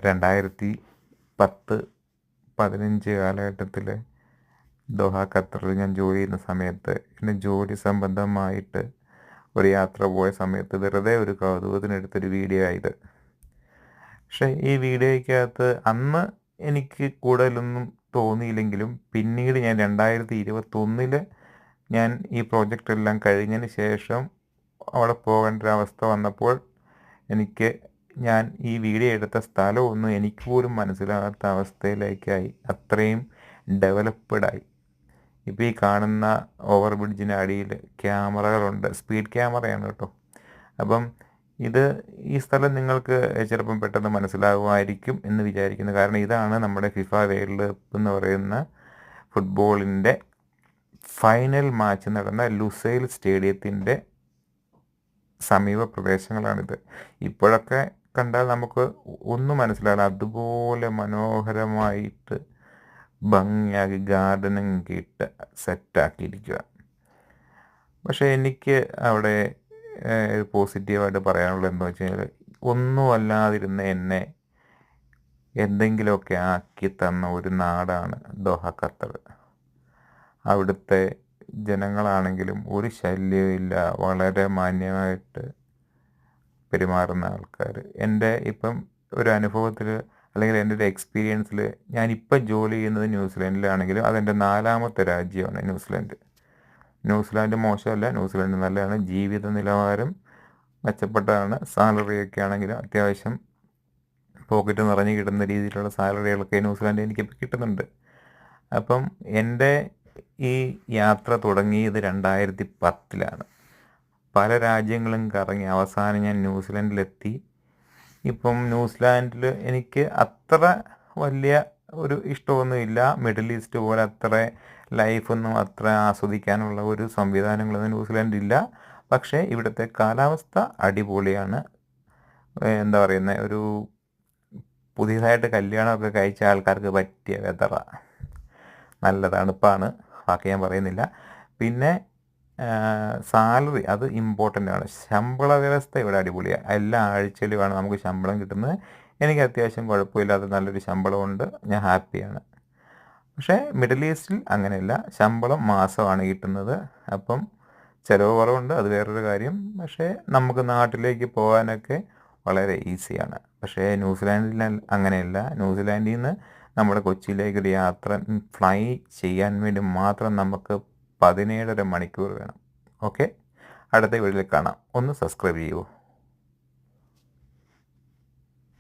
2010-15 കാലഘട്ടത്തിൽ ദോഹ ഖത്തറിൽ ഞാൻ ജോലി ചെയ്യുന്ന സമയത്ത് എൻ്റെ ജോലി സംബന്ധമായിട്ട് ഒരു യാത്ര പോയ സമയത്ത് വെറുതെ ഒരു കൗതുകത്തിനെടുത്തൊരു വീഡിയോ ആയത്. പക്ഷേ ഈ വീഡിയോയ്ക്കകത്ത് അന്ന് എനിക്ക് കൂടുതലൊന്നും തോന്നിയില്ലെങ്കിലും പിന്നീട് ഞാൻ 2021 ഞാൻ ഈ പ്രോജക്റ്റ് എല്ലാം കഴിഞ്ഞതിന് ശേഷം അവിടെ പോകേണ്ട ഒരു അവസ്ഥ വന്നപ്പോൾ ഞാൻ ഈ വീഡിയോ എടുത്ത സ്ഥലമൊന്നും എനിക്ക് പോലും മനസ്സിലാകാത്ത അവസ്ഥയിലേക്കായി. അത്രയും ഡെവലപ്പ്ഡായി. ഇപ്പോൾ ഈ കാണുന്ന ഓവർ ബ്രിഡ്ജിന് അടിയിൽ ക്യാമറകളുണ്ട്. സ്പീഡ് ക്യാമറയാണ് കേട്ടോ. അപ്പം ഈ സ്ഥലം നിങ്ങൾക്ക് ചിലപ്പം പെട്ടെന്ന് മനസ്സിലാകുമായിരിക്കും എന്ന് വിചാരിക്കുന്നു. കാരണം ഇതാണ് നമ്മുടെ ഫിഫ വേൾഡ് കപ്പ് എന്ന് പറയുന്ന ഫുട്ബോളിൻ്റെ ഫൈനൽ മാച്ച് നടന്ന ലുസൈൽ സ്റ്റേഡിയത്തിൻ്റെ സമീപ പ്രദേശങ്ങളാണിത്. ഇപ്പോഴൊക്കെ കണ്ടാൽ നമുക്ക് ഒന്നും മനസ്സിലാവില്ല. അതുപോലെ മനോഹരമായിട്ട് ഭംഗിയാക്കി ഗാർഡനിങ് ഇട്ട് സെറ്റാക്കിയിരിക്കുക. പക്ഷേ എനിക്ക് അവിടെ പോസിറ്റീവായിട്ട് പറയാനുള്ളത് എന്താ വെച്ച് കഴിഞ്ഞാൽ, ഒന്നും അല്ലാതിരുന്ന എന്നെ എന്തെങ്കിലുമൊക്കെ ആക്കി തന്ന ഒരു നാടാണ് ദോഹ ഖത്തർ. അവിടുത്തെ ജനങ്ങളാണെങ്കിലും ഒരു ശല്യമില്ല, വളരെ മാന്യമായിട്ട് പെരുമാറുന്ന ആൾക്കാർ. എൻ്റെ ഇപ്പം ഒരു അനുഭവത്തിൽ അല്ലെങ്കിൽ എൻ്റെ ഒരു എക്സ്പീരിയൻസിൽ, ഞാനിപ്പം ജോലി ചെയ്യുന്നത് ന്യൂസിലാൻഡിലാണെങ്കിലും അതെൻ്റെ 4ാമത്തെ രാജ്യമാണ് ന്യൂസിലാൻഡ്. ന്യൂസിലാൻഡ് മോശമല്ല, ന്യൂസിലാൻഡ് നല്ലതാണ്. ജീവിത നിലവാരം മെച്ചപ്പെട്ടതാണ്. സാലറിയൊക്കെ ആണെങ്കിലും അത്യാവശ്യം പോക്കറ്റ് നിറഞ്ഞ് കിട്ടുന്ന രീതിയിലുള്ള സാലറികളൊക്കെ ന്യൂസിലാൻഡ് എനിക്കിപ്പോൾ കിട്ടുന്നുണ്ട്. അപ്പം എൻ്റെ ഈ യാത്ര തുടങ്ങിയത് 2010-ലാണ്. പല രാജ്യങ്ങളും കറങ്ങി അവസാനം ഞാൻ ന്യൂസിലാൻഡിലെത്തി. ഇപ്പം ന്യൂസിലാൻഡിൽ എനിക്ക് അത്ര വലിയ ഒരു ഇഷ്ടമൊന്നുമില്ല. മിഡിൽ ഈസ്റ്റ് പോലെ അത്ര ലൈഫൊന്നും അത്ര ആസ്വദിക്കാനുള്ള ഒരു സംവിധാനങ്ങളൊന്നും ന്യൂസിലാൻഡിലില്ല. പക്ഷേ ഇവിടുത്തെ കാലാവസ്ഥ അടിപൊളിയാണ്. എന്താ പറയുന്നത്, ഒരു പുതിയതായിട്ട് കല്യാണമൊക്കെ കഴിച്ച ആൾക്കാർക്ക് പറ്റിയ വെതറാണ്. നല്ല തണുപ്പാണ്, ബാക്കി ഞാൻ പറയുന്നില്ല. പിന്നെ സാലറി അത് ഇമ്പോർട്ടൻ്റ് ആണ്. ശമ്പള വ്യവസ്ഥ ഇവിടെ അടിപൊളിയാണ്. എല്ലാ ആഴ്ചയിലുമാണ് നമുക്ക് ശമ്പളം കിട്ടുന്നത്. എനിക്ക് അത്യാവശ്യം കുഴപ്പമില്ലാതെ നല്ലൊരു ശമ്പളമുണ്ട്, ഞാൻ ഹാപ്പിയാണ്. പക്ഷേ മിഡിൽ ഈസ്റ്റിൽ അങ്ങനെയല്ല, ശമ്പളം മാസമാണ് കിട്ടുന്നത്. അപ്പം ചിലവ് കുറവുണ്ട്, അത് വേറൊരു കാര്യം. പക്ഷേ നമുക്ക് നാട്ടിലേക്ക് പോകാനൊക്കെ വളരെ ഈസിയാണ്. പക്ഷേ ന്യൂസിലാൻഡിൽ അങ്ങനെയല്ല. ന്യൂസിലാൻഡിൽ നിന്ന് നമ്മുടെ കൊച്ചിയിലേക്കൊരു യാത്ര ഫ്ലൈ ചെയ്യാൻ വേണ്ടി മാത്രം നമുക്ക് 17.5 മണിക്കൂർ വേണം. ഓക്കെ, അടുത്ത വീഡിയോയിൽ കാണാം. ഒന്ന് സബ്സ്ക്രൈബ് ചെയ്യൂ.